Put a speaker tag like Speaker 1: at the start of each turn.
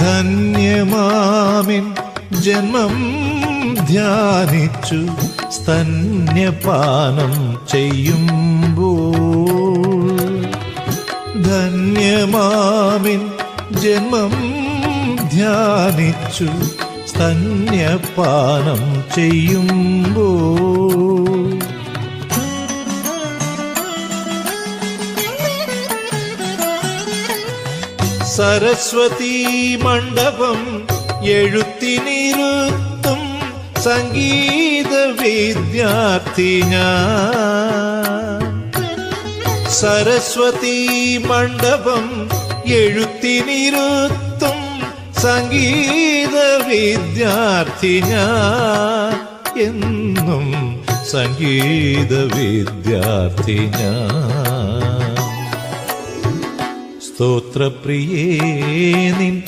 Speaker 1: ധന്യമാമിൻ ജന്മം ധ്യാനിച്ചു സ്തന്യപാനം ചെയ്യുമ്പോൾ, ധന്യമാമിൻ ജന്മം ധ്യാനിച്ചു സ്തന്യപാനം ചെയ്യുമ്പോൾ, സരസ്വതീ മണ്ഡപം എഴുത്തിനിരുത്തും സംഗീത വിദ്യാർത്ഥി ഞാൻ. സരസ്വതീ മണ്ഡപം എഴുത്തിനിരുത്തും സംഗീത വിദ്യാർത്ഥി ഞാൻ. എന്നും സംഗീത വിദ്യാർത്ഥി ഞാൻ. സ്തോത്രപ്രിയേ നിൻ